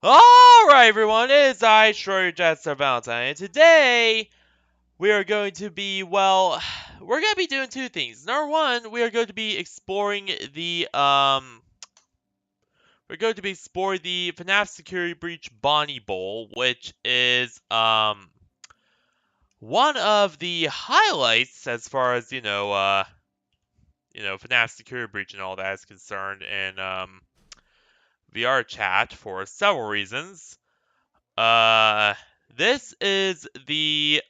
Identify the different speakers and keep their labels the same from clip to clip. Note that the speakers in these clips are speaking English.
Speaker 1: Alright everyone, it is I, VRChat Star Valentine, and today we are going to be, well, we're going to be doing two things. Number one, we are going to be exploring the FNAF Security Breach Bonnie Bowl, which is, one of the highlights as far as, FNAF Security Breach and all that is concerned in, VRChat for several reasons. Uh, this is this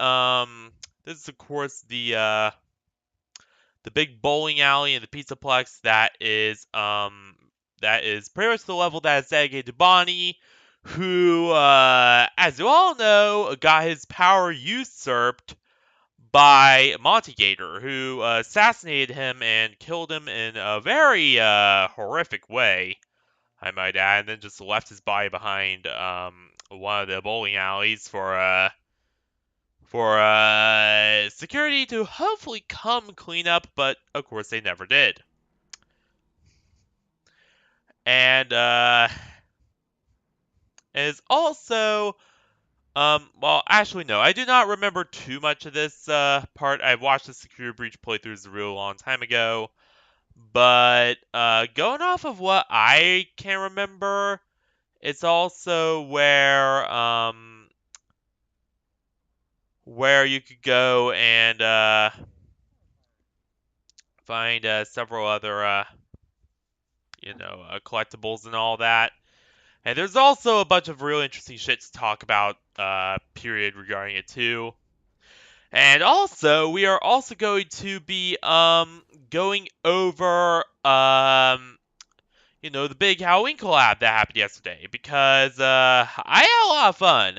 Speaker 1: is of course the big bowling alley and the pizzaplex that is pretty much the level that is dedicated to Bonnie, who, as you all know, got his power usurped by Monty Gator, who assassinated him and killed him in a very horrific way, I might add, and then just left his body behind one of the bowling alleys for security to hopefully come clean up, but of course they never did. And is also well, actually no, I do not remember too much of this part. I watched the security breach playthroughs a real long time ago, but going off of what I can remember, it's also where you could go and find several other collectibles and all that. And there's also a bunch of real interesting shit to talk about period regarding it too. And also, we are also going to be going over the Big Halloween collab that happened yesterday because I had a lot of fun.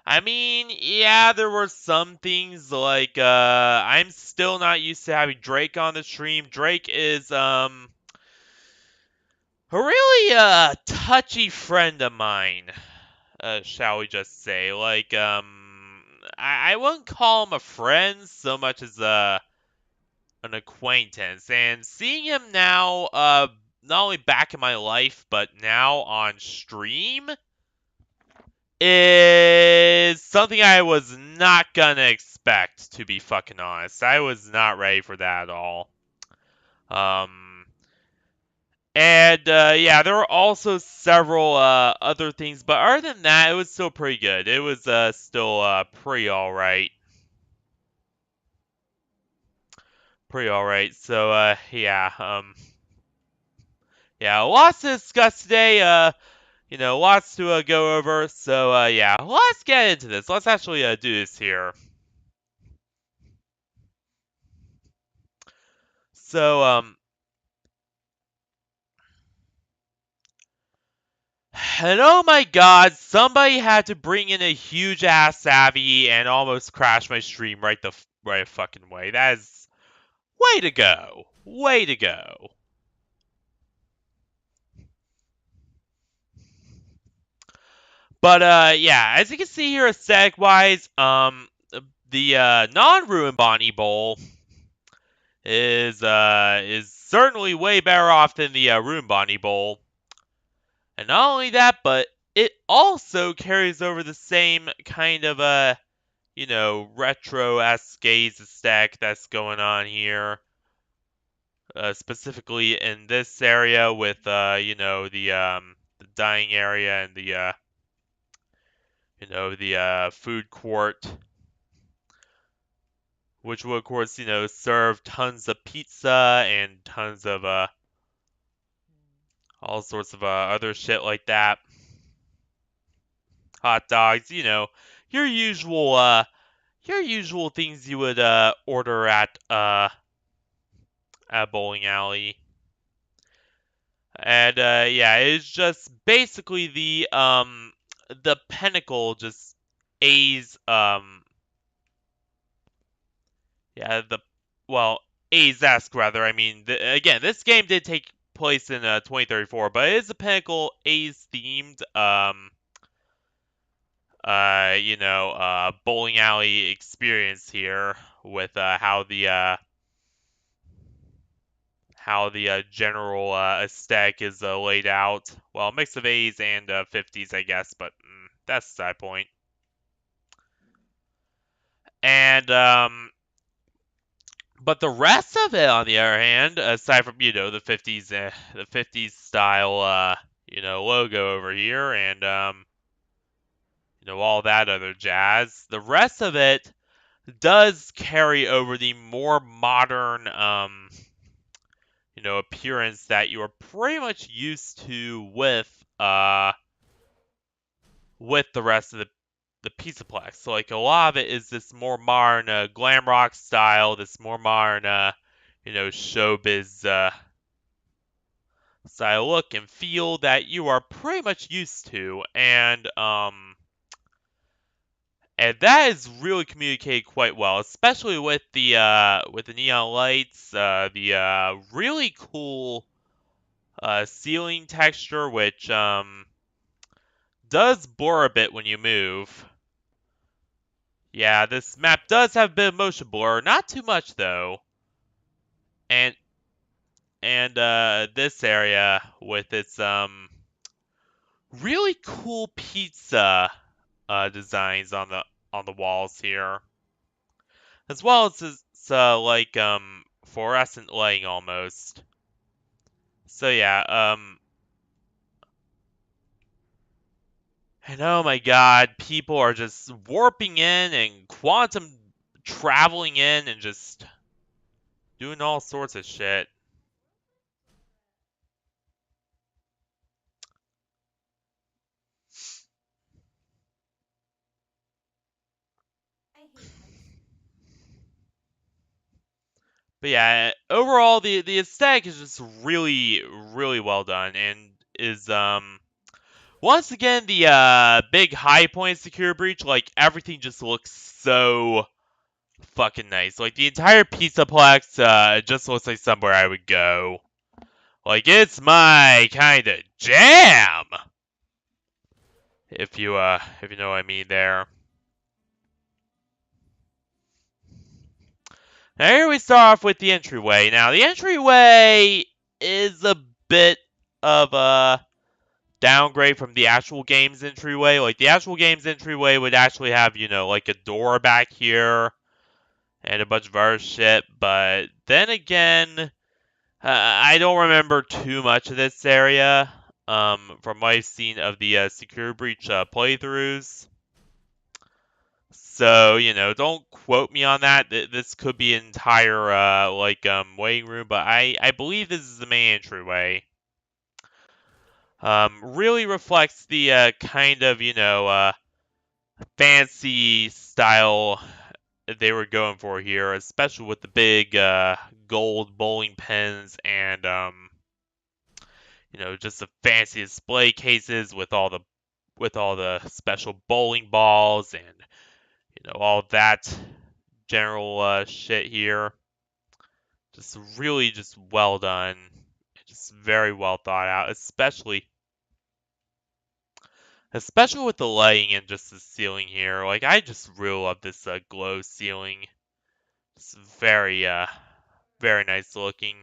Speaker 1: I mean, yeah, there were some things like I'm still not used to having Drake on the stream. Drake is a really touchy friend of mine, shall we just say. Like I wouldn't call him a friend so much as an acquaintance. And seeing him now not only back in my life but now on stream is something I was not gonna expect, to be fucking honest. I was not ready for that at all. Um, and yeah, there were also several other things, but other than that, it was still pretty good. It was still pretty alright. Pretty alright. So yeah, lots to discuss today. Lots to go over. So yeah, let's get into this. Let's actually do this here. So and oh my god, somebody had to bring in a huge ass savvy and almost crash my stream right the right fucking way. That is way to go. Way to go. But yeah, as you can see here aesthetic wise, the non-ruin Bonnie Bowl is certainly way better off than the ruin Bonnie Bowl. And not only that, but it also carries over the same kind of retro-esque gaze aesthetic that's going on here. Specifically in this area with the dining area and the food court, which will of course serve tons of pizza and tons of all sorts of other shit like that. Hot dogs, your usual things you would order at a bowling alley. And yeah, it's just basically the pinnacle, just A's yeah the well A's-esque rather. I mean, again, this game did take place in 2034, but it is a pinnacle A's themed bowling alley experience here with how the general aesthetic is laid out. Well, a mix of 80s and 50s, I guess, but that's the side point. And but the rest of it, on the other hand, aside from the 50s style logo over here and all that other jazz, the rest of it does carry over the more modern appearance that you are pretty much used to with the rest of the Pizzaplex. So like a lot of it is this more modern glam rock style, this more modern showbiz style look and feel that you are pretty much used to, and that is really communicated quite well, especially with the neon lights, the really cool ceiling texture, which does blur a bit when you move. Yeah, this map does have a bit of motion blur, not too much though. And this area with its really cool pizza designs on the walls here, as well as this like fluorescent lighting almost. So yeah, and oh my god, people are just warping in and quantum traveling in and just doing all sorts of shit. But yeah, overall the aesthetic is just really really well done and is once again the big high point secure breach, like everything just looks so fucking nice. Like the entire Pizzaplex just looks like somewhere I would go. Like it's my kind of jam. If you know what I mean there. Now here we start off with the entryway. Now the entryway is a bit of a downgrade from the actual game's entryway. Like the actual game's entryway would actually have, like a door back here and a bunch of other shit. But then again, I don't remember too much of this area from what I've seen of the Secure Breach playthroughs. So, don't quote me on that. This could be an entire waiting room, but I believe this is the main entryway. Really reflects the kind of fancy style they were going for here, especially with the big gold bowling pins and just the fancy display cases with all the special bowling balls and all that general shit here. Just really just well done. Just very well thought out, especially with the lighting and just the ceiling here. Like I just really love this glow ceiling. It's very nice looking.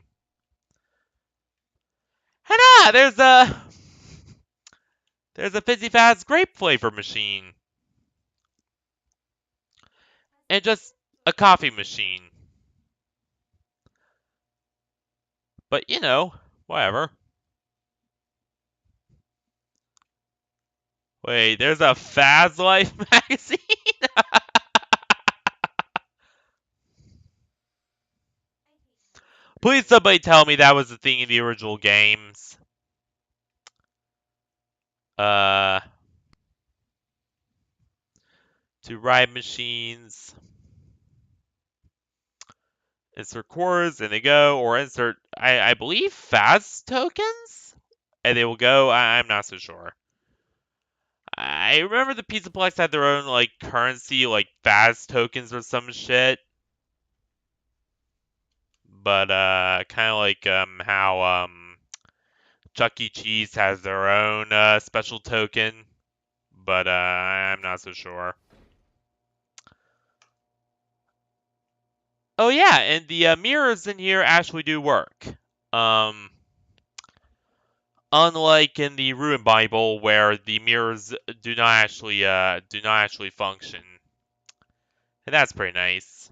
Speaker 1: And there's a Fizzy Faz grape flavor machine. And just a coffee machine. But whatever. Wait, there's a Faz Life magazine? Please somebody tell me that was the thing in the original games. To ride machines. Insert cores and they go, or insert, I believe, Faz tokens? And they will go, I'm not so sure. I remember the Pizzaplex had their own, like, currency, like, Faz tokens or some shit. But, kind of like, how, Chuck E. Cheese has their own, special token. But, I'm not so sure. Oh, yeah, and the mirrors in here actually do work. Um, unlike in the Ruin Bible, where the mirrors do not actually function, and that's pretty nice.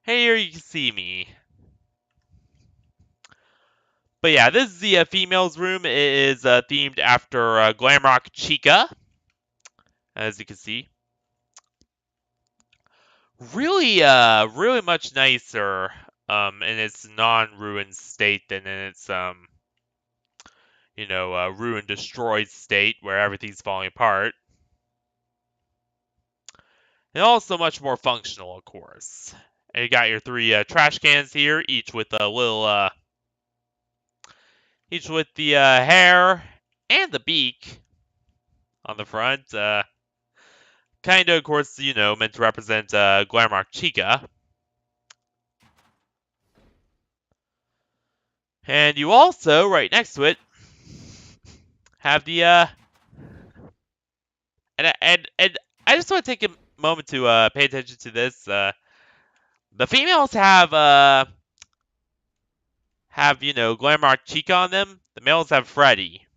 Speaker 1: Hey, here you can see me. But yeah, this is the female's room. It is themed after Glamrock Chica, as you can see. Really much nicer in its non-ruined state than in its ruined, destroyed state where everything's falling apart. And also much more functional, of course. And you got your three trash cans here, each with a little, each with the hair and the beak on the front. Kind of, of course, meant to represent Glamrock Chica. And you also, right next to it, have the and I just want to take a moment to pay attention to this. The females have Glamrock Chica on them. The males have Freddy.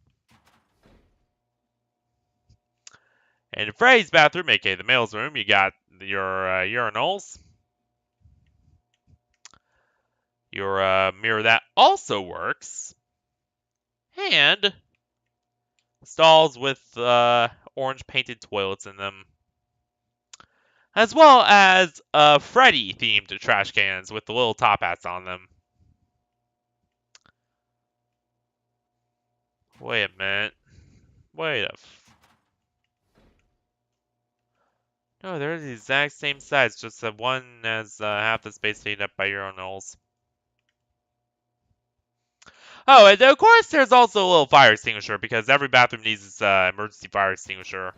Speaker 1: And in Freddy's bathroom, aka the male's room, you got your urinals, your mirror that also works, and stalls with orange painted toilets in them, as well as Freddy themed trash cans with the little top hats on them. Wait a minute. Wait a. No, they're the exact same size, just that one has half the space taken up by urinals. Oh, and of course there's also a little fire extinguisher, because every bathroom needs its emergency fire extinguisher.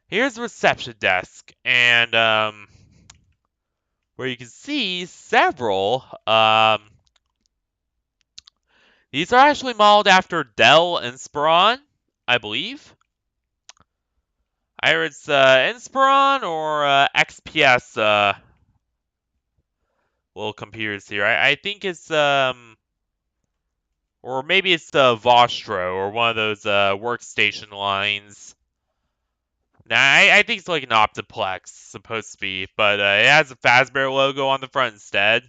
Speaker 1: Here's the reception desk, and where you can see several, these are actually modeled after Dell Inspiron, I believe. Either it's Inspiron or XPS little computers here. I think it's or maybe it's Vostro or one of those workstation lines. Nah, I think it's like an Optiplex, supposed to be, but it has a Fazbear logo on the front instead.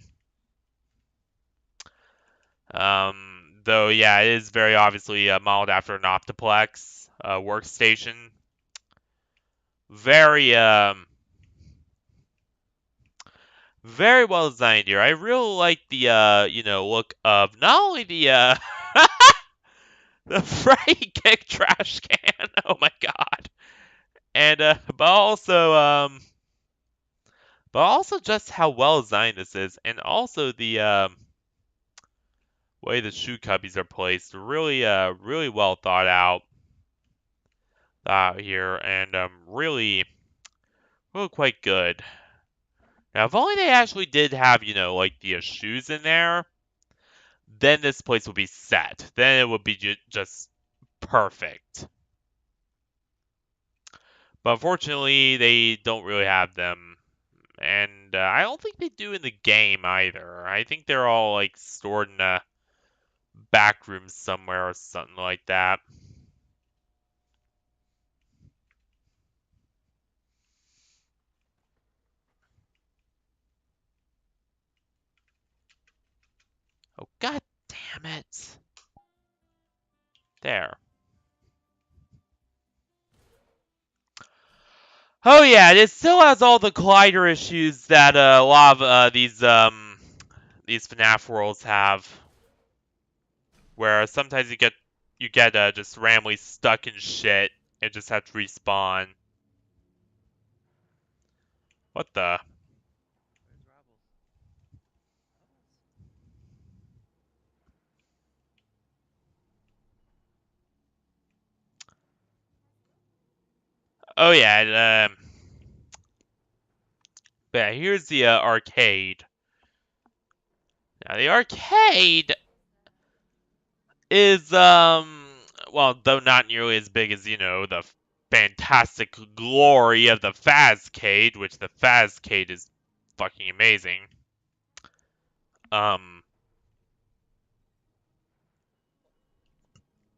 Speaker 1: Though, yeah, it is very obviously modeled after an Optiplex workstation. Very, very well designed here. I really like the, look of not only the, the Freddy Kick trash can. Oh my god. And, but also just how well designed this is, and also the, way the shoe cubbies are placed. Really, really well thought out here, and really, really quite good. Now, if only they actually did have, like the shoes in there, then this place would be set. Then it would be just perfect. But unfortunately, they don't really have them. And I don't think they do in the game either. I think they're all like stored in a back room somewhere or something like that. Oh, god damn it. There. Oh yeah, it still has all the collider issues that a lot of these FNAF worlds have, where sometimes you get just randomly stuck in shit and just have to respawn. What the? Oh yeah, but yeah, here's the arcade. Now the arcade is well, though not nearly as big as, the fantastic glory of the Fazcade, which the Fazcade is fucking amazing. Um,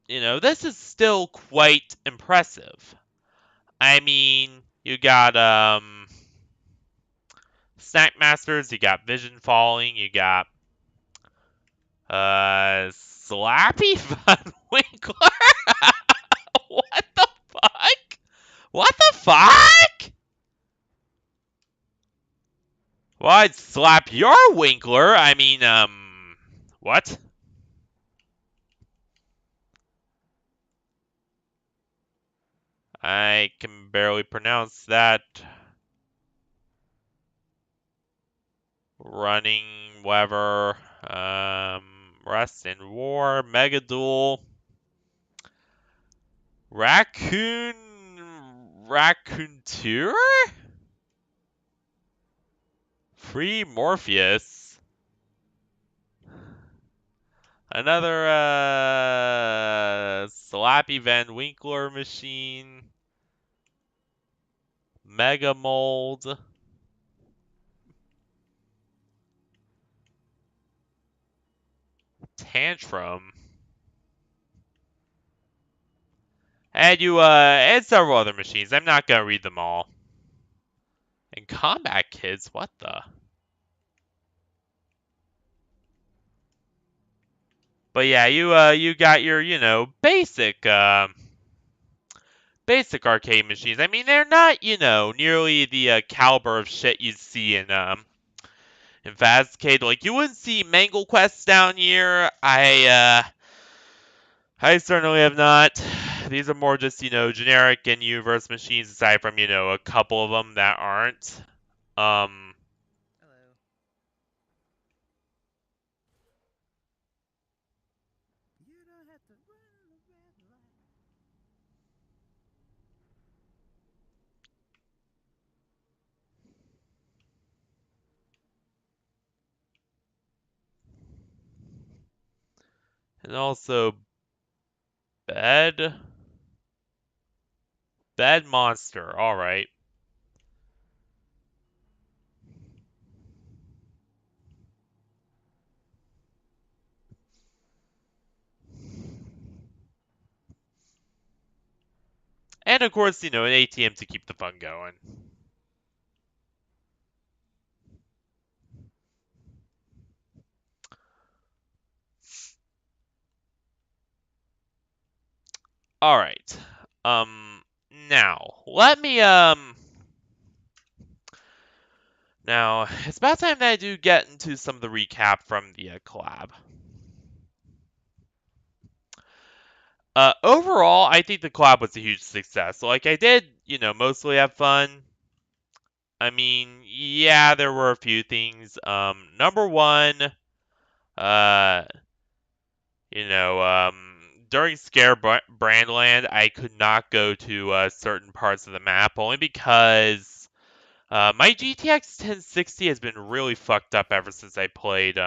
Speaker 1: this is still quite impressive. I mean, you got, Snack Masters, you got Vision Falling, you got, Slappy Van Winkler? What the fuck? What the fuck? Well, I'd slap your Winkler. I mean, what? I can barely pronounce that. Running, whatever. Rust and War, Mega Duel. Raccoon Tour? Free Morpheus. Another, Slappy Van Winkler machine. Mega Mold. Tantrum. And several other machines. I'm not gonna read them all. And Combat Kids, what the? But yeah, you got your, basic arcade machines. I mean, they're not, nearly the caliber of shit you'd see in Fazcade. Like, you wouldn't see Mangle Quest down here. I certainly have not. These are more just, generic and universe machines, aside from, a couple of them that aren't.
Speaker 2: Hello. You don't have to run the red light.
Speaker 1: And also, Bed. Bed Monster, alright. And of course, an ATM to keep the fun going. Alright. Now, let me, Now, it's about time that I do get into some of the recap from the collab. Overall, I think the collab was a huge success. Like, I did, mostly have fun. I mean, yeah, there were a few things. Number one, uh, during Scare Brandland, I could not go to certain parts of the map only because my GTX 1060 has been really fucked up ever since I played,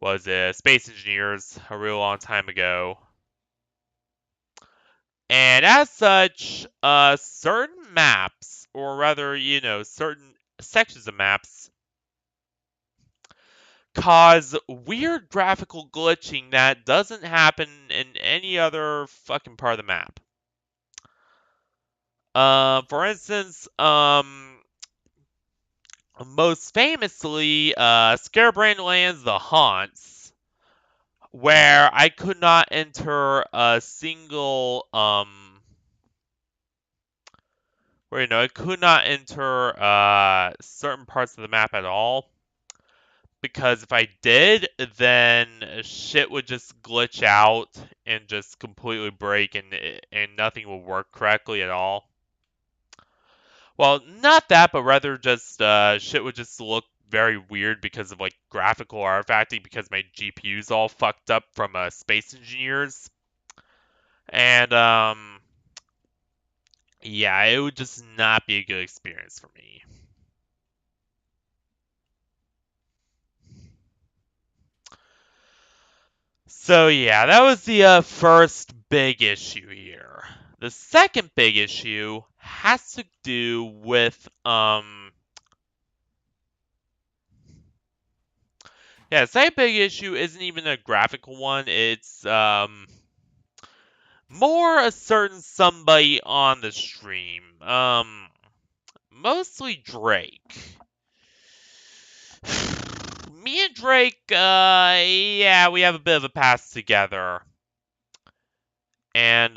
Speaker 1: was it Space Engineers a real long time ago. And as such, certain maps, or rather, certain sections of maps, cause weird graphical glitching that doesn't happen in any other fucking part of the map. For instance, most famously, Scarebrain lands the Haunts, where I could not enter a single, I could not enter certain parts of the map at all. Because if I did, then shit would just glitch out and just completely break, and nothing would work correctly at all. Well, not that, but rather just shit would just look very weird because of like graphical artifacting, because my GPU's all fucked up from Space Engineers. And yeah, it would just not be a good experience for me. So yeah, that was the first big issue here. The second big issue has to do with yeah, the second big issue isn't even a graphical one. It's more a certain somebody on the stream. Mostly Drake. Me and Drake, yeah, we have a bit of a past together. And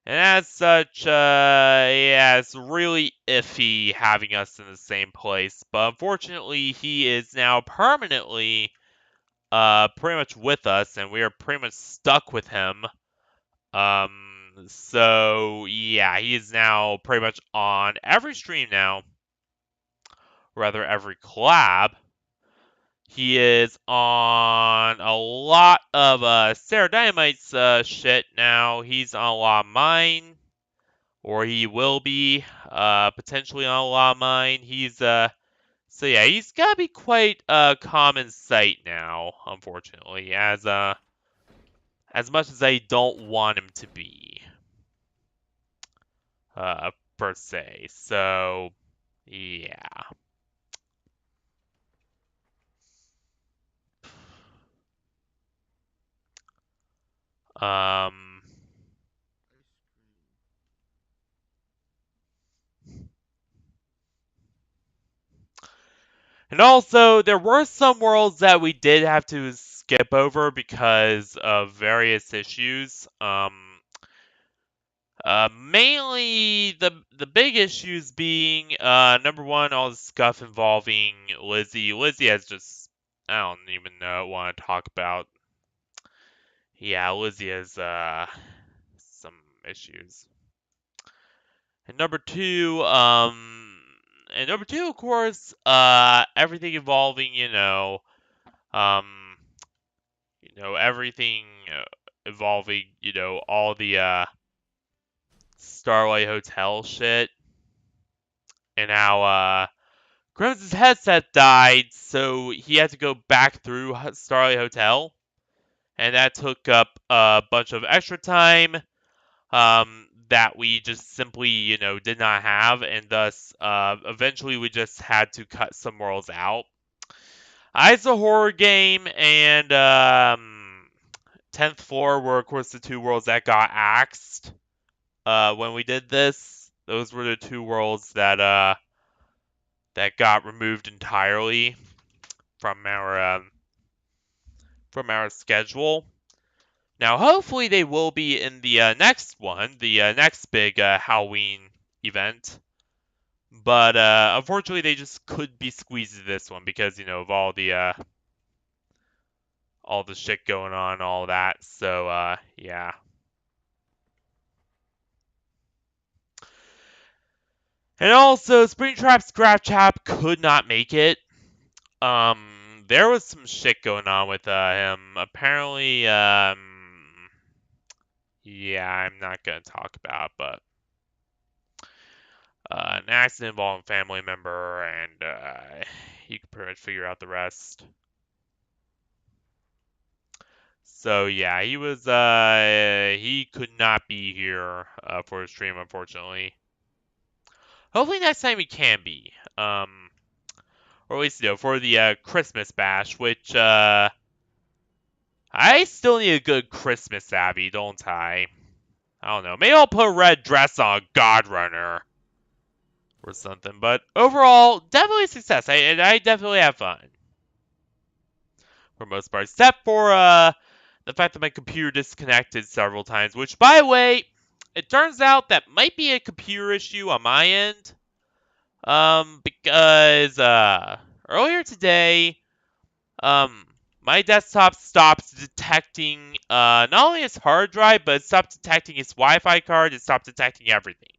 Speaker 1: as such, yeah, it's really iffy having us in the same place. But unfortunately, he is now permanently, pretty much with us, and we are pretty much stuck with him. So yeah, he is now pretty much on every stream now, rather every collab. He is on a lot of Sarah Dynamite's shit now. He's on a lot of mine, or he will be potentially on a lot of mine. So yeah, he's gotta be quite a common sight now, unfortunately, as much as I don't want him to be, per se. So yeah. Um. And also, there were some worlds that we did have to skip over because of various issues. Mainly the big issues being number one, all the stuff involving Lizzie. Lizzie has just I don't even know want to talk about. Yeah, Lizzie has some issues. And number two, of course, everything involving um, everything involving all the Starlight Hotel shit, and how Grimm's headset died, so he had to go back through Starlight Hotel, and that took up a bunch of extra time that we just simply did not have, and thus eventually we just had to cut some worlds out. It's a horror game, and 10th floor were of course the two worlds that got axed when we did this. Those were the two worlds that got removed entirely from our schedule. Now, hopefully, they will be in the next one, the next big Halloween event. But unfortunately, they just could be squeezed to this one because of all the shit going on, all that. So yeah. And also, Springtrap's Scrap Chap could not make it. There was some shit going on with him. Apparently, yeah, I'm not gonna talk about, but an accident involving a family member, and you can pretty much figure out the rest. So yeah, he could not be here for his stream, unfortunately. Hopefully next time he can be. Or at least for the Christmas bash, which I still need a good Christmas Abby, don't I? I don't know. Maybe I'll put a red dress on God Runner or something. But overall, definitely a success. I definitely have fun for the most part, except for the fact that my computer disconnected several times. Which, by the way, it turns out that might be a computer issue on my end. Because earlier today, my desktop stopped detecting not only its hard drive, but it stopped detecting its Wi-Fi card. It stopped detecting everything.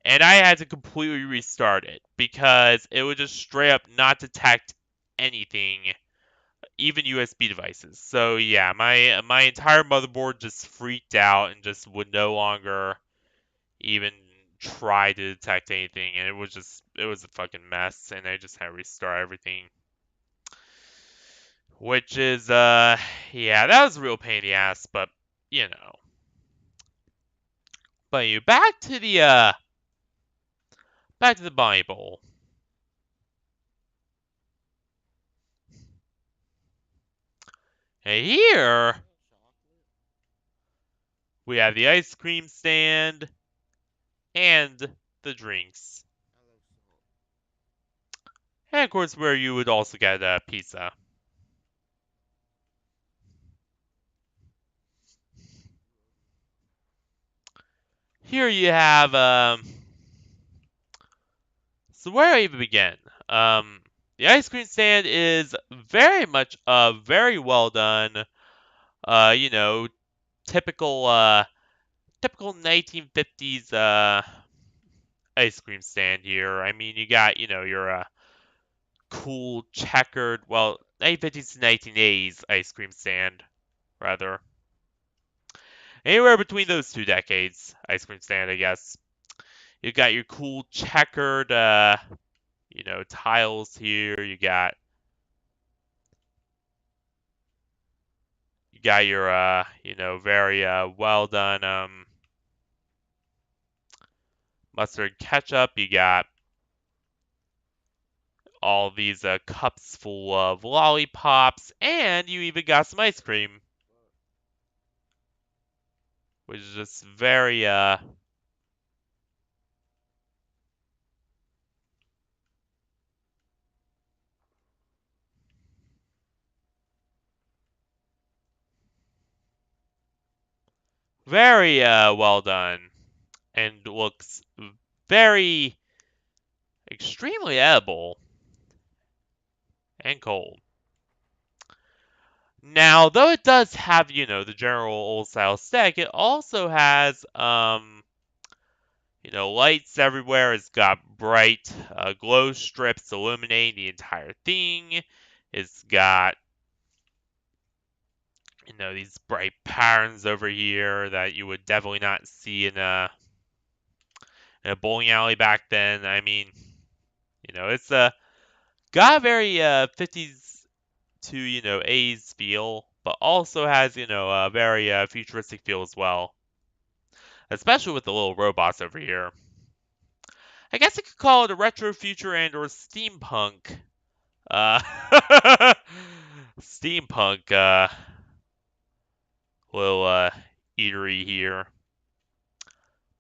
Speaker 1: And I had to completely restart it because it would just straight up not detect anything, even USB devices. So yeah, my entire motherboard just freaked out and just would no longer even try to detect anything, and it was a fucking mess, and I just had to restart everything. which is yeah, that was a real pain in the ass, but you know. But you back to the Bible. And here we have the ice cream stand and the drinks. And of course where you would also get a pizza. Here you have so where do I even begin? Um the ice cream stand is very much very well done. You know, typical typical 1950s ice cream stand here. I mean, you got, you know, your cool checkered, well, 1950s to 1980s ice cream stand, rather. Anywhere between those two decades, ice cream stand, I guess. You got your cool checkered, you know, tiles here. You got your, you know, very well done mustard ketchup. You got all these cups full of lollipops, and you even got some ice cream, which is just very well done, and looks very extremely edible and cold. Now, though it does have, you know, the general old style aesthetic, it also has you know, lights everywhere. It's got bright glow strips illuminating the entire thing. It's got, you know, these bright patterns over here that you would definitely not see in a bowling alley back then. I mean, you know, it's got a very 50s to, you know, 80s feel, but also has, you know, a very futuristic feel as well, especially with the little robots over here. I guess I could call it a retro future and or steampunk. Uh, steampunk little eatery here.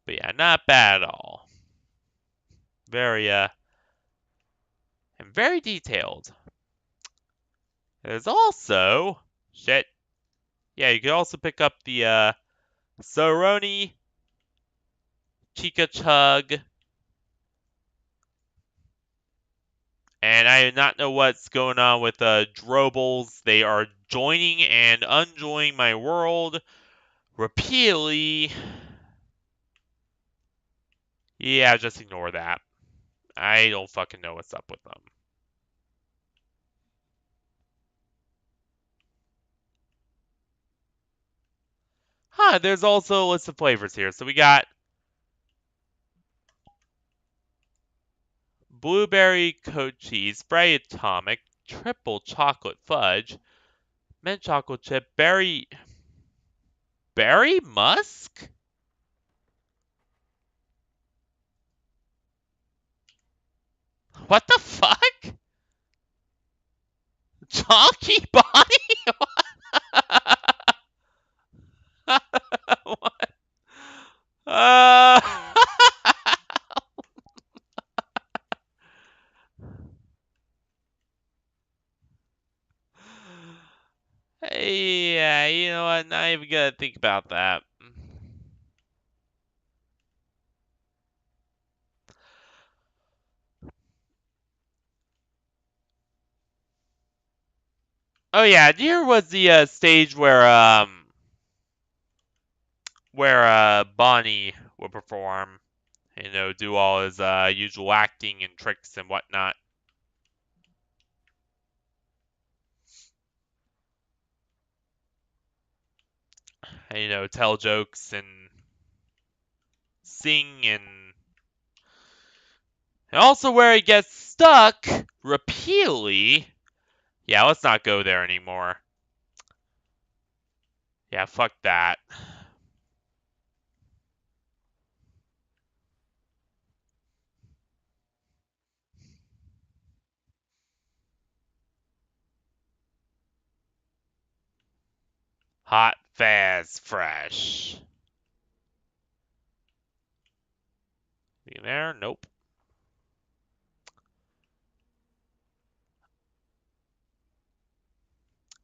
Speaker 1: But yeah, not bad at all. Very and very detailed. There's also shit. Yeah, you can also pick up the Soroni Chica Chug, and I do not know what's going on with Drobles. They are joining and unjoining my world repeatedly. Yeah, just ignore that. I don't fucking know what's up with them. Huh, there's also a list of flavors here. So we got blueberry coat cheese, spray atomic, triple chocolate fudge, mint chocolate chip, berry musk? What the fuck? Chalky body? What? Uh, yeah, you know what? Not even gonna think about that. Oh yeah, here was the stage where Bonnie would perform, you know, do all his usual acting and tricks and whatnot. And, you know, tell jokes and sing and also where he gets stuck repeatedly Yeah, let's not go there anymore. Yeah, fuck that. Hot, fast, fresh. You there? Nope.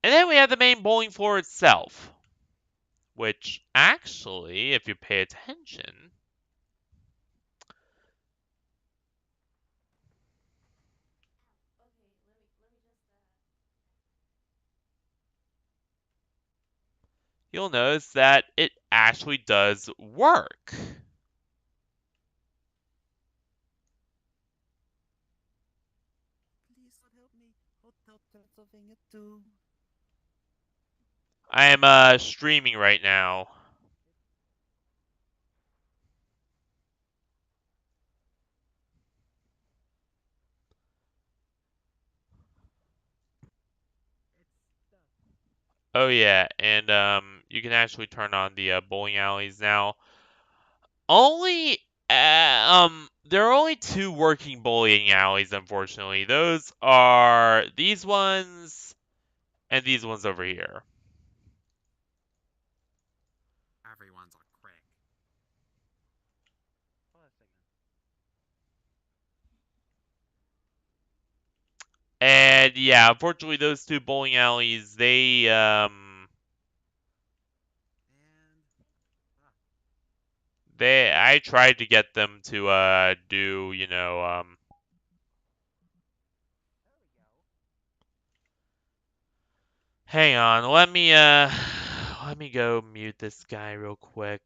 Speaker 1: And then we have the main bowling floor itself, which actually, if you pay attention, you'll notice that it actually does work.
Speaker 2: Please God help me. Hotel Transylvania 2.
Speaker 1: I am streaming right now. Oh yeah, and you can actually turn on the bowling alleys now. Only there are only two working bowling alleys, unfortunately. Those are these ones and these ones over here.
Speaker 2: Everyone's a crick.
Speaker 1: And yeah, unfortunately, those two bowling alleys, I tried to get them to do, hang on, let me go mute this guy real quick.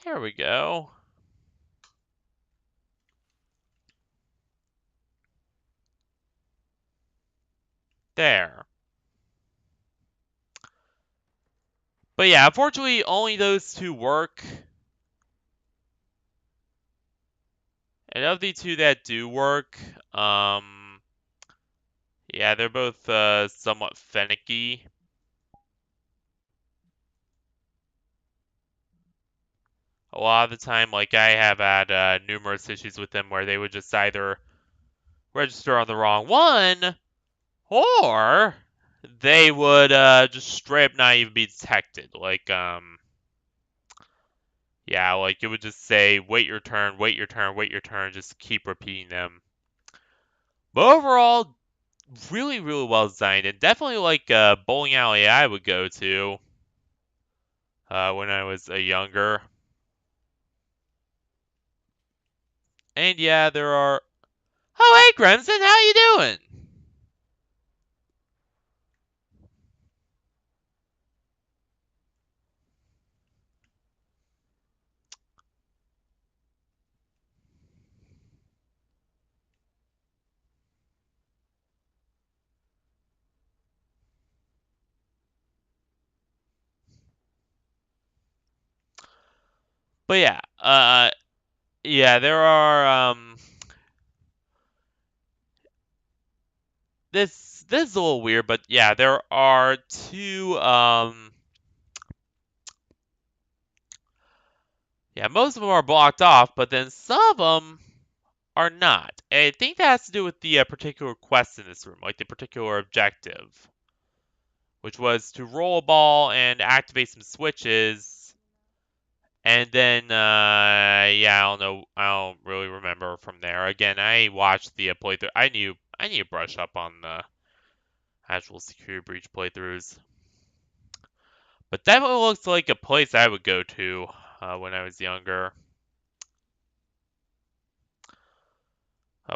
Speaker 1: There we go. There. But yeah, unfortunately, only those two work. And of the two that do work, yeah, they're both somewhat finicky. A lot of the time, like I have had numerous issues with them where they would just either register on the wrong one, or they would just straight up not even be detected. Yeah, like it would just say, wait your turn, wait your turn, wait your turn, just keep repeating them. But overall, really, really well designed, and definitely like a bowling alley I would go to when I was a younger. And yeah, there are. Oh, hey, Crimson, how you doing? But yeah, there are this is a little weird, but yeah, there are two yeah, most of them are blocked off, but then some of them are not. And I think that has to do with the particular quest in this room, like the particular objective, which was to roll a ball and activate some switches. And then, yeah, I don't know. I don't really remember from there. Again, I watched the playthrough. I need to brush up on the actual security breach playthroughs. But definitely looks like a place I would go to when I was younger.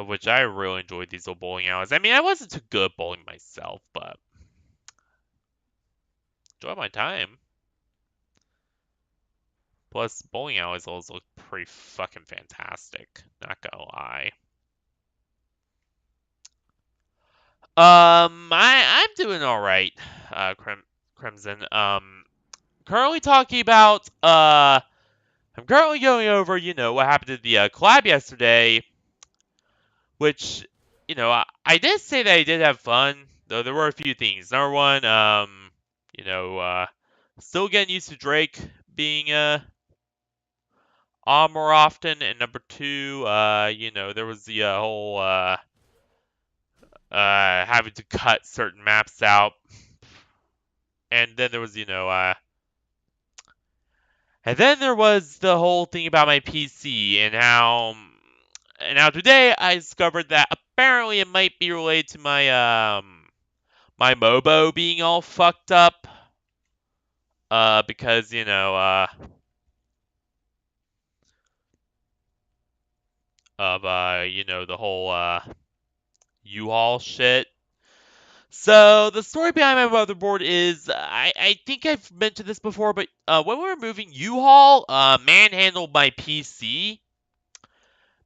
Speaker 1: Which I really enjoyed these little bowling alleys. I mean, I wasn't too good at bowling myself, but enjoy my time. Plus, bowling alleys always look pretty fucking fantastic. Not gonna lie. I'm doing all right, Crimson. Currently talking about, I'm currently going over, what happened at the collab yesterday, which, I did say that I did have fun, though there were a few things. Number one, you know, uh, still getting used to Drake being, on more often, and number two, there was the whole, having to cut certain maps out, and then there was, and then there was the whole thing about my PC and now today I discovered that apparently it might be related to my Mobo being all fucked up. Because of the whole U-Haul shit. So the story behind my motherboard is I think I've mentioned this before, but when we were moving U-Haul, manhandled my PC,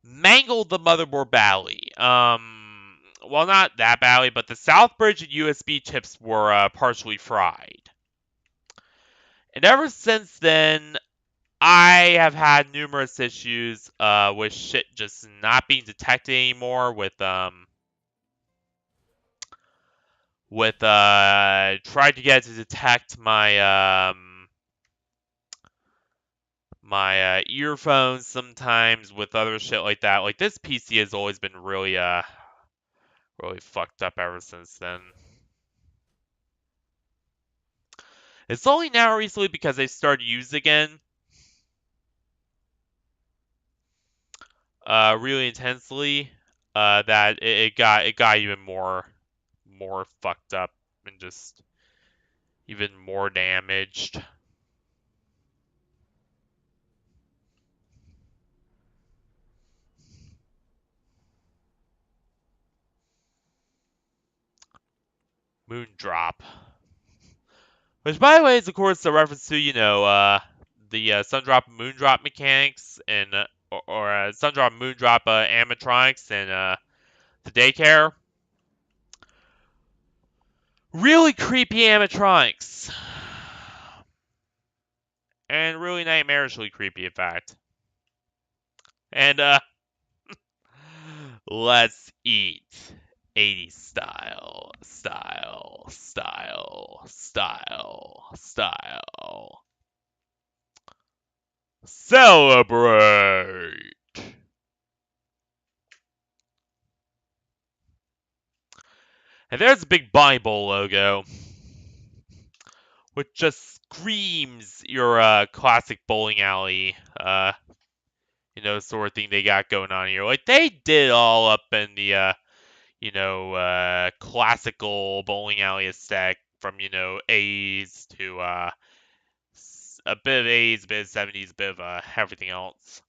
Speaker 1: mangled the motherboard badly. Well, not that badly, but the South Bridge and USB chips were partially fried. And ever since then, I have had numerous issues with shit just not being detected anymore with tried to get it to detect my earphones sometimes with other shit like that. Like this PC has always been really fucked up ever since then. It's only now recently because I started using it again really intensely that it got even more fucked up and just even more damaged. Moondrop. Which, by the way, is of course a reference to, the Sundrop and Moondrop mechanics and or Sundrop and Moondrop animatronics and the daycare. Really creepy animatronics. And really nightmarishly creepy, in fact. And let's eat 80s style, style, style, style, style. Celebrate! And there's a big Bible logo, which just screams your classic bowling alley, sort of thing they got going on here. Like they did all up in the, classical bowling alley aesthetic from, A's to a bit of A's, a bit of 70s, a bit of everything else.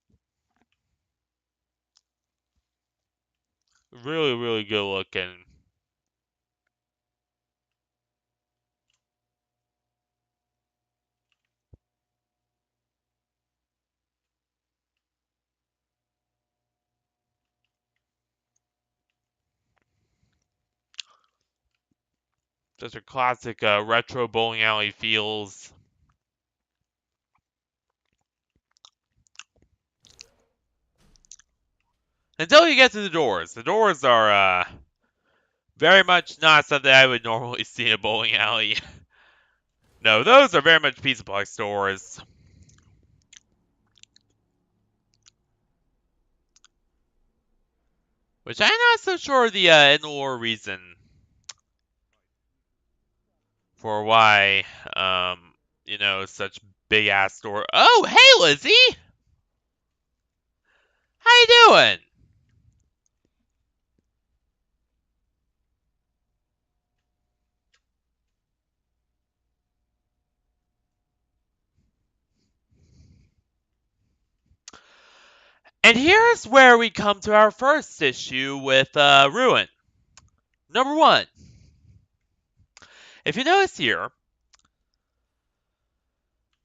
Speaker 1: Really, really good looking. Just a classic retro bowling alley feels. Until you get to the doors. The doors are very much not something I would normally see in a bowling alley. No, those are very much pizza box doors. Which I'm not so sure the in lore reason for why, such big ass door. Oh, hey, Lizzie! How you doing? And here's where we come to our first issue with Ruin. Number one, if you notice here,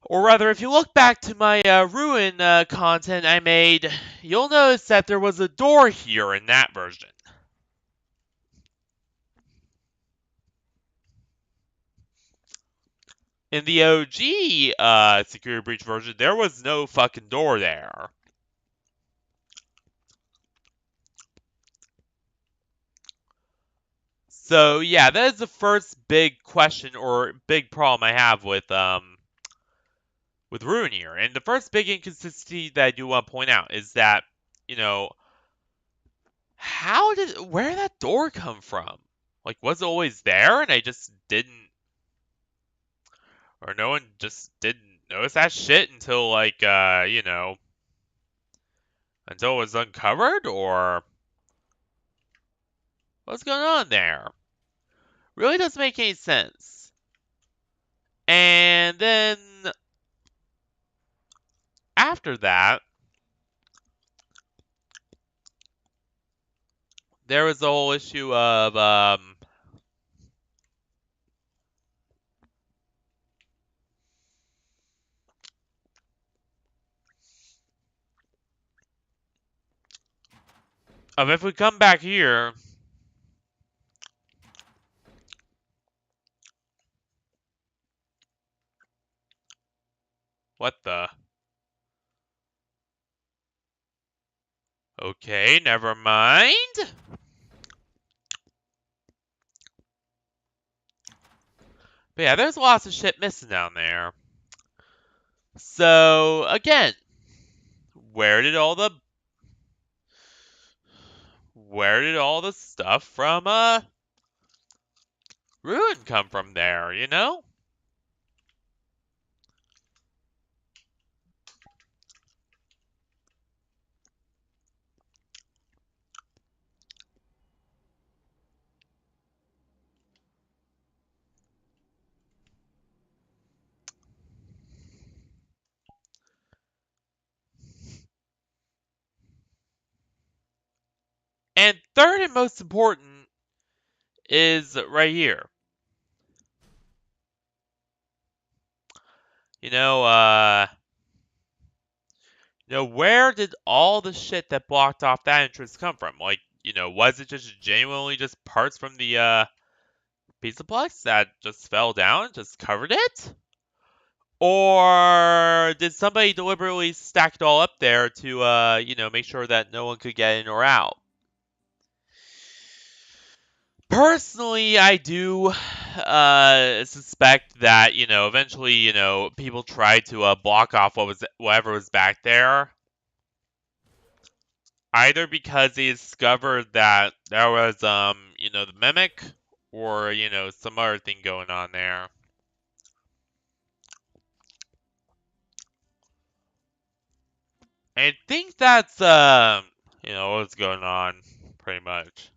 Speaker 1: or rather, if you look back to my Ruin content I made, you'll notice that there was a door here in that version. In the OG security breach version, there was no fucking door there. So yeah, that is the first big question or big problem I have with Ruin here. And the first big inconsistency that I do want to point out is that, you know, where did that door come from? Like, was it always there and I just didn't, or no one just didn't notice that shit until like, until it was uncovered, or what's going on there? Really doesn't make any sense. And then after that, there was the whole issue of if we come back here, what the? Okay, never mind. But yeah, there's lots of shit missing down there. So again, where did all the stuff from Ruin come from there, you know? And third and most important is right here. You know, where did all the shit that blocked off that entrance come from? Like, was it just genuinely just parts from the pizza plex that just fell down and just covered it? Or did somebody deliberately stack it all up there to, make sure that no one could get in or out? Personally, I do suspect that, eventually, people tried to block off whatever was back there. Either because they discovered that there was, the mimic, or, some other thing going on there. I think that's, what's going on, pretty much.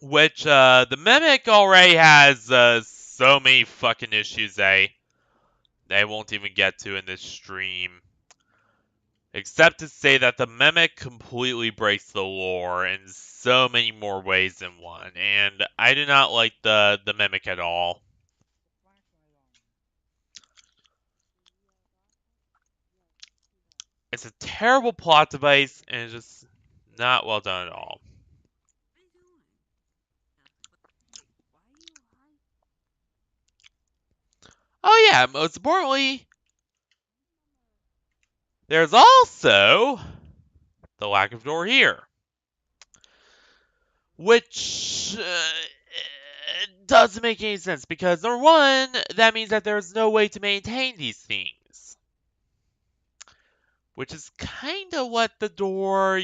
Speaker 1: Which, the Mimic already has, so many fucking issues they won't even get to in this stream. Except to say that the Mimic completely breaks the lore in so many more ways than one, and I do not like the Mimic at all. It's a terrible plot device, and it's just not well done at all. Oh yeah, most importantly, there's also the lack of door here. Which doesn't make any sense, because number one, that means that there's no way to maintain these things. Which is kind of what the door,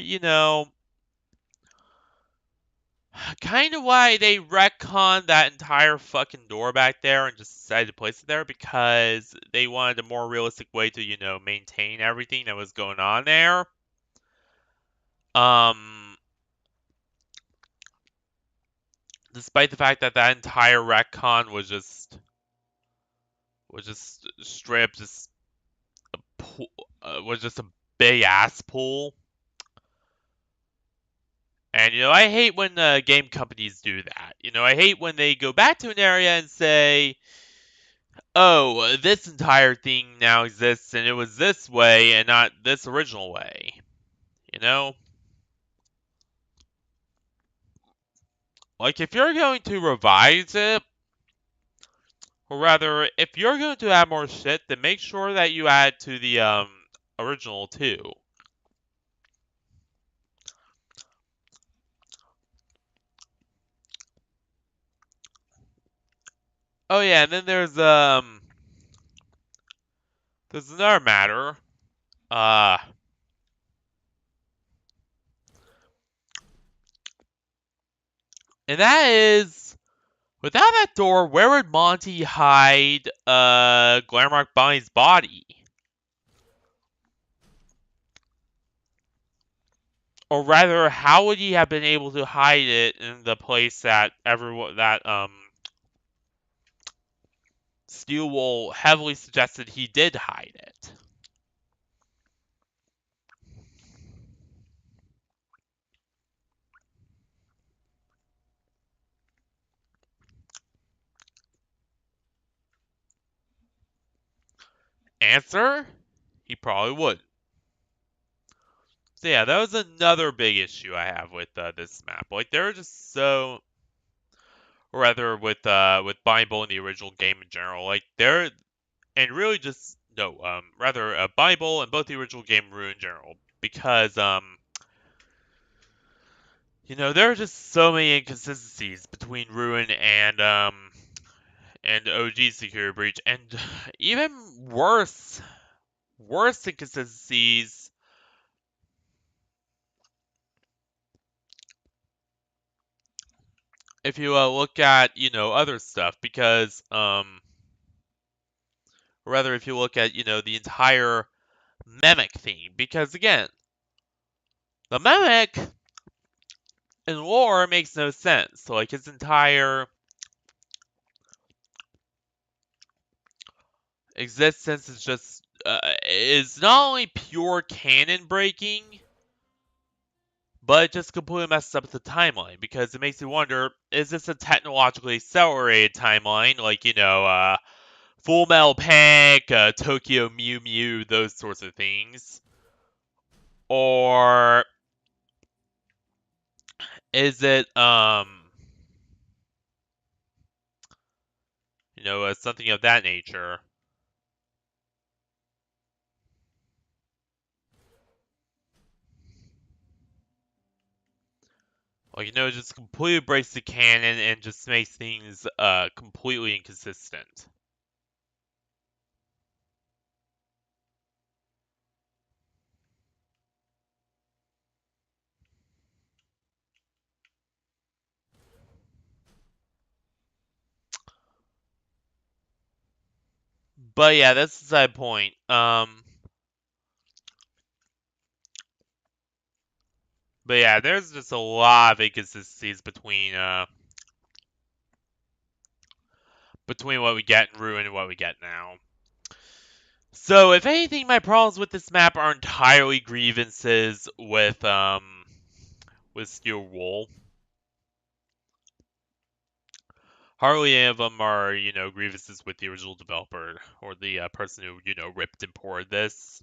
Speaker 1: kind of why they retconned that entire fucking door back there and just decided to place it there, because they wanted a more realistic way to, maintain everything that was going on there. Despite the fact that that entire retcon was just straight up just was just a big ass pool. And I hate when game companies do that. I hate when they go back to an area and say, "Oh, this entire thing now exists, and it was this way and not this original way." You know? Like, if you're going to revise it, or rather, if you're going to add more shit, then make sure that you add to the original too. Oh yeah, and then there's another matter. Uh and that is, without that door, where would Monty hide Glamrock Bonnie's body? Or rather, how would he have been able to hide it in the place that everyone that Steelwool heavily suggested he did hide it? Answer: he probably would. So yeah, that was another big issue I have with this map. Like, they're just so, or rather with Bible in the original game in general. Like, they're, and really just no, rather Bible and both the original game and Ruin in general, because there are just so many inconsistencies between Ruin and OG Security Breach, and even worse inconsistencies if you look at other stuff, because or rather if you look at the entire Mimic theme, because again, the Mimic in lore makes no sense. So, like, his entire existence is just is not only pure canon breaking, but it just completely messes up the timeline, because it makes you wonder: is this a technologically accelerated timeline, like Full Metal Panic, Tokyo Mew Mew, those sorts of things, or is it something of that nature? Like, it just completely breaks the canon and just makes things completely inconsistent. But yeah, that's the side point. But yeah, there's just a lot of inconsistencies between what we get in Ruin and what we get now. So, if anything, my problems with this map are entirely grievances with Steel Wool. Hardly any of them are, grievances with the original developer or the person who, ripped and poured this.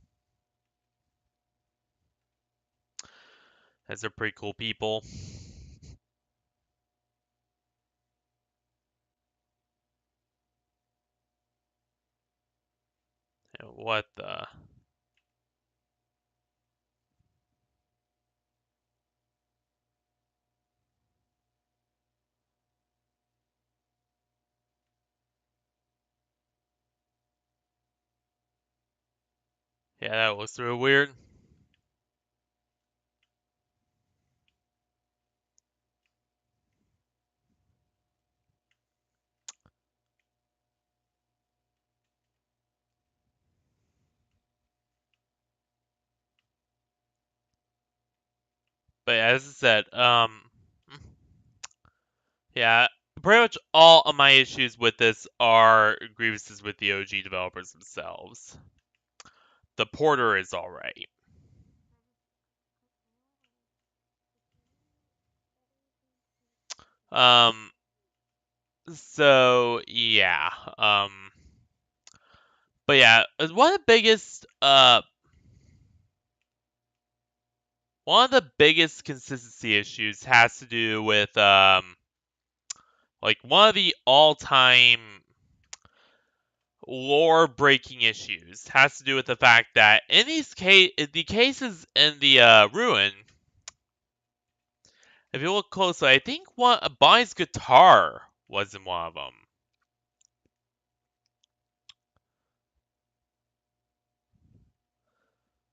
Speaker 1: As they're pretty cool people. What the? Yeah, that looks real weird. But as I said, yeah, pretty much all of my issues with this are grievances with the OG developers themselves. The porter is alright. Um, so yeah, but yeah, one of the biggest consistency issues has to do with Like one of the all-time lore-breaking issues has to do with the fact that in the cases in the ruin, if you look closely, I think Bonnie's guitar was in one of them.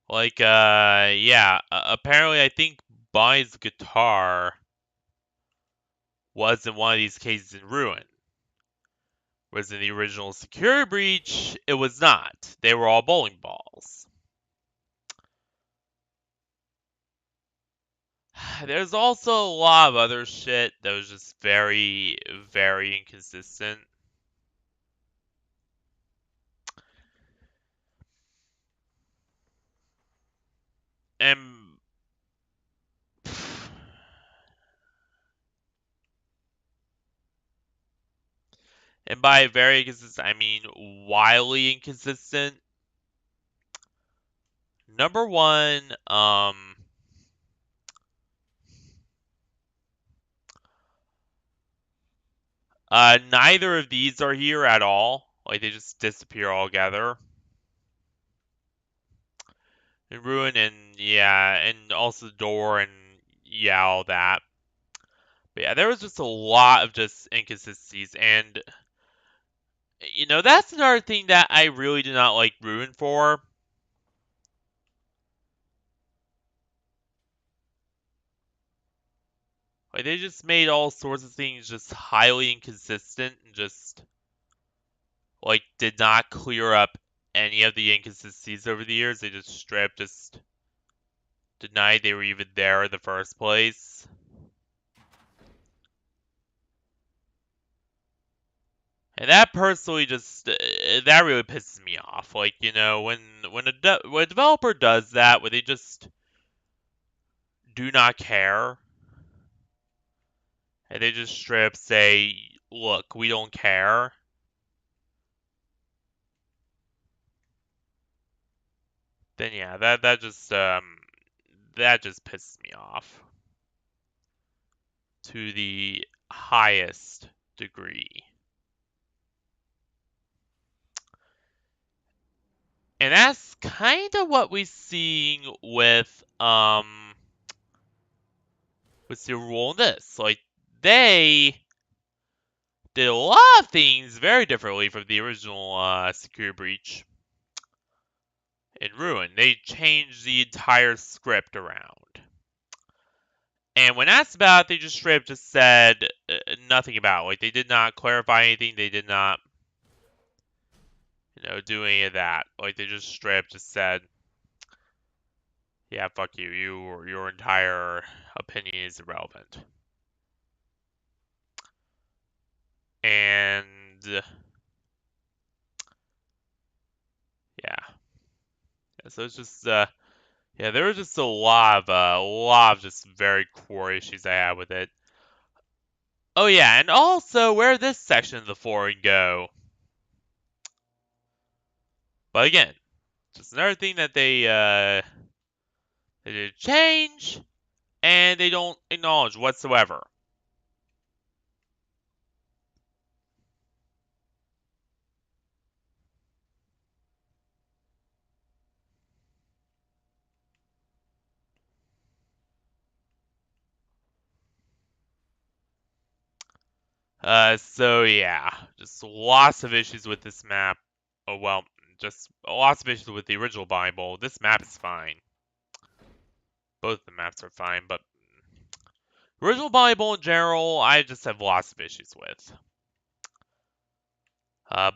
Speaker 1: Like, yeah, apparently I think Bonnie's guitar was in one of these cases in ruin. Whereas in the original Security Breach, it was not. They were all bowling balls. There's also a lot of other shit that was just very, very inconsistent. And and by very inconsistent, I mean wildly inconsistent. Number one, neither of these are here at all. Like they just disappear altogether. And Ruin and yeah, and also the door and yeah, all that. But yeah, there was just a lot of just inconsistencies, and that's another thing that I really did not like Ruin for. Like they just made all sorts of things just highly inconsistent and just like did not clear up any of the inconsistencies over the years. They just just denied they were even there in the first place. And that personally just that really pisses me off. Like when a developer does that, where they just do not care, and they just straight up say, "Look, we don't care." Then yeah, that just pisses me off to the highest degree. And that's kind of what we're seeing with the rule in this. Like they did a lot of things very differently from the original Security Breach in Ruin. They changed the entire script around. And when asked about it, they just straight up just said nothing about it. Like they did not clarify anything. They did not, do any of that. Like they just straight up just said, "Yeah, fuck you. Your entire opinion is irrelevant." And yeah, so it's just yeah, there was just a lot of just very core issues I had with it. Oh yeah, and also where this section of the forum go. But again, just another thing that they did change and they don't acknowledge whatsoever. So yeah, just lots of issues with this map. Oh well, just lots of issues with the original Bible. This map is fine. Both the maps are fine, but original Bible in general, I just have lots of issues with.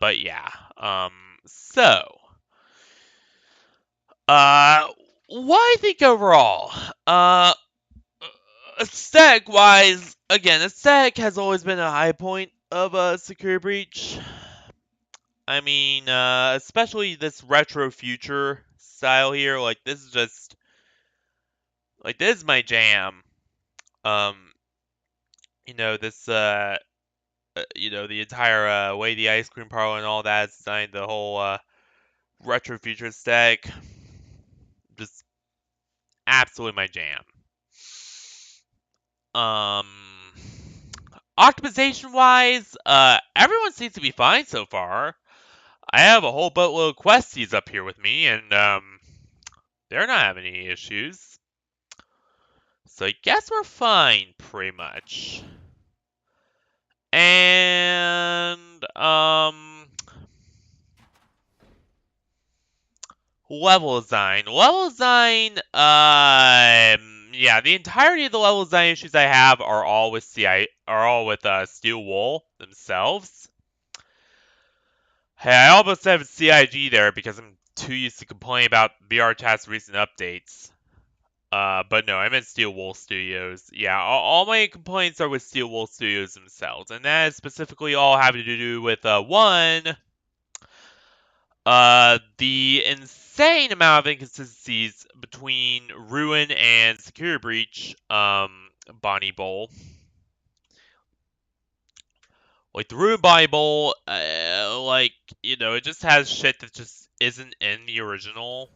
Speaker 1: But yeah. So, uh, what I think overall, aesthetic wise, again, aesthetic has always been a high point of a Security Breach. I mean, especially this retro future style here. Like this is just like this is my jam. Um, this the entire way the ice cream parlor and all that is designed, the whole retro future aesthetic, just absolutely my jam. Um, Optimization-wise, everyone seems to be fine so far. I have a whole boatload of questies up here with me, and they're not having any issues. So I guess we're fine, pretty much. And level design. Level design, yeah, the entirety of the level design issues I have are all with Steel Wool themselves. Hey, I almost said CIG there because I'm too used to complaining about VRChat's recent updates. But no, I meant Steel Wool Studios. Yeah, all my complaints are with Steel Wool Studios themselves, and that is specifically all having to do with one, the insane amount of inconsistencies between Ruin and Security Breach, Bonnie Bowl. Like the Ruin Bonnie Bowl, it just has shit that just isn't in the original.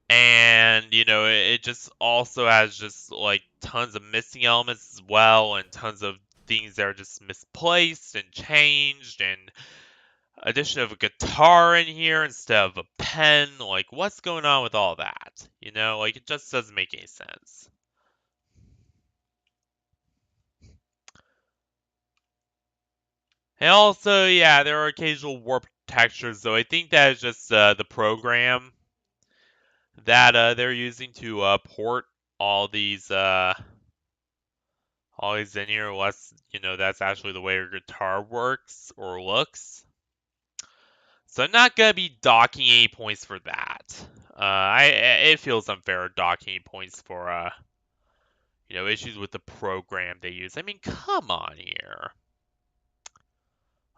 Speaker 1: And it just also has just like tons of missing elements as well, and tons of things that are just misplaced and changed, and addition of a guitar in here instead of a pen. Like, what's going on with all that? Like, it just doesn't make any sense. And also, yeah, there are occasional warp textures, though I think that is just the program that they're using to port all these always in here, unless that's actually the way your guitar works or looks. So I'm not gonna be docking any points for that. It feels unfair docking any points for issues with the program they use. I mean, come on here.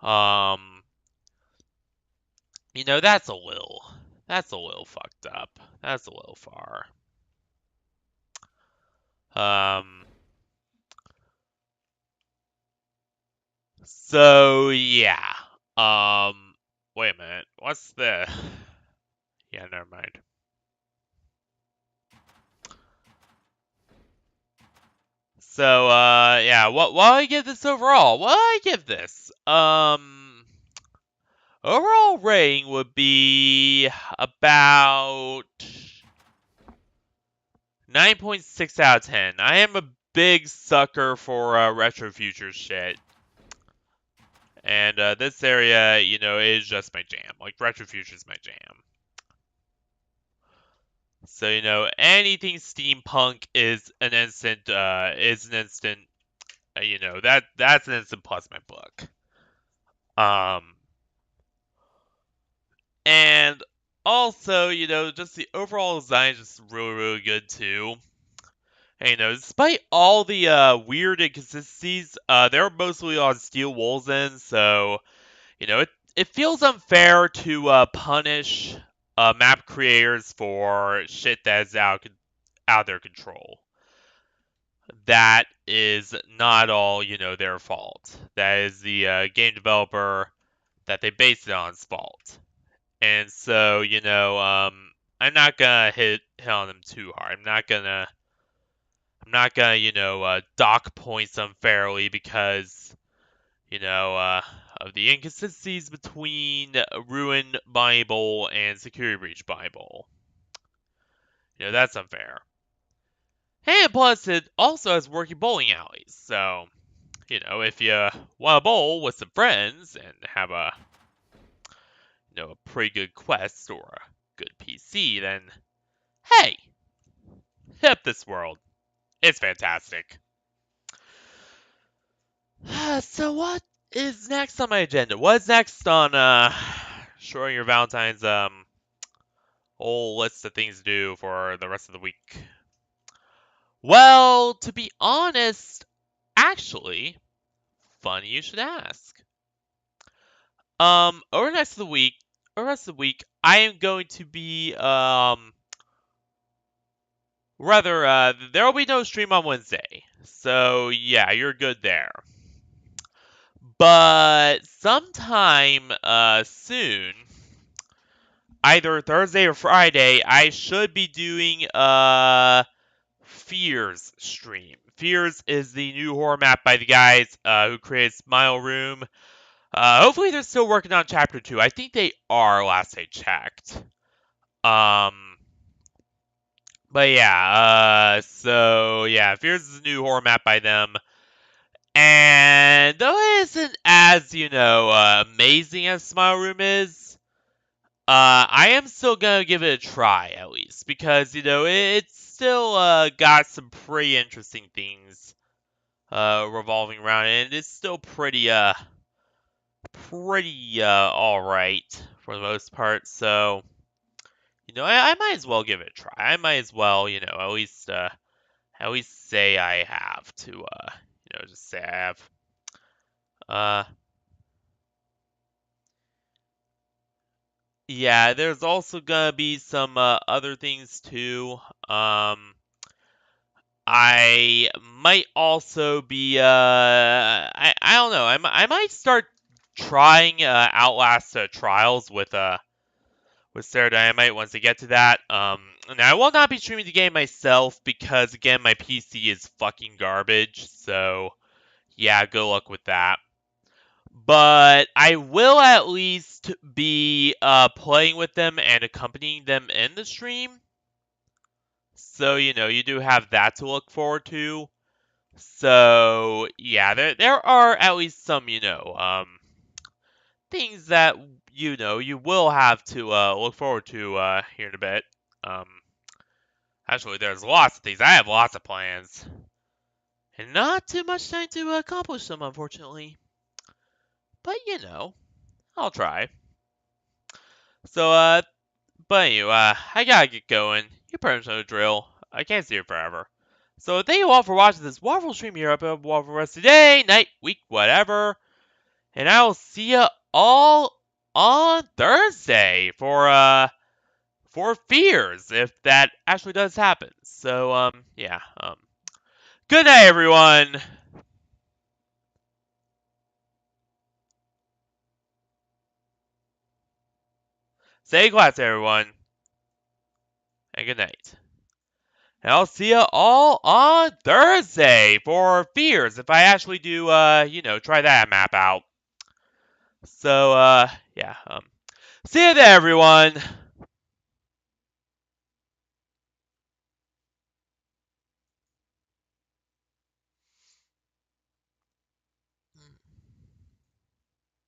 Speaker 1: Um, that's a little fucked up. That's a little far. Um, so yeah. Wait a minute. What's the? Yeah, never mind. So, yeah, what do I give this overall? What do I give this? Overall rating would be about 9.6 out of 10. I am a big sucker for retro future shit. And this area, is just my jam. Like, retro future is my jam. So, anything steampunk is an instant, that's an instant plus my book. And also, just the overall design is just really, really good too. And, despite all the weird inconsistencies, they're mostly on Steel Wool's end, so, it feels unfair to punish map creators for shit that is out of their control. That is not all, their fault. That is the game developer that they based it on's fault. And so, I'm not gonna hit on them too hard. I'm not gonna, dock points unfairly because, of the inconsistencies between Ruin Bible and Security Breach Bible. That's unfair. And plus, it also has working bowling alleys. So, if you want to bowl with some friends and have a pretty good quest or a good PC, then hey, hit up this world. It's fantastic. So what is next on my agenda? What's next on showing your Valentine's whole list of things to do for the rest of the week? Well, to be honest, actually, funny you should ask. Over the rest of the week, I am going to be rather there will be no stream on Wednesday. So yeah, you're good there. But sometime soon, either Thursday or Friday, I should be doing Fears stream. Fears is the new horror map by the guys who created Smile Room. Hopefully they're still working on Chapter 2. I think they are, last I checked. But yeah, so yeah, Fears is a new horror map by them. And though it isn't as, amazing as Smile Room is, I am still gonna give it a try, at least. Because, it's still, got some pretty interesting things, revolving around it. And it's still pretty alright, for the most part. So, I might as well give it a try. I might as well, at least say I have to, just say I have. Uh, yeah, there's also gonna be some other things too. I might also be, I don't know. I might start trying Outlast trials with Sarah Dynamite once I get to that. And I will not be streaming the game myself because again my PC is fucking garbage. So yeah, good luck with that. But I will at least be playing with them and accompanying them in the stream. So, you do have that to look forward to. So, yeah, there are at least some, things that, you will have to look forward to here in a bit. Um, Actually, there's lots of things. I have lots of plans. And not too much time to accomplish them, unfortunately. But, I'll try. So, but anyway, I gotta get going. You pretty much know the drill. I can't see you forever. So thank you all for watching this wonderful stream here up at Waffle Rest today, night, week, whatever. And I will see you all on Thursday for Fears, if that actually does happen. So yeah. Good night, everyone. Stay classy, everyone. And good night. And I'll see you all on Thursday for Fears, if I actually do, try that map out. So, yeah, see you there, everyone.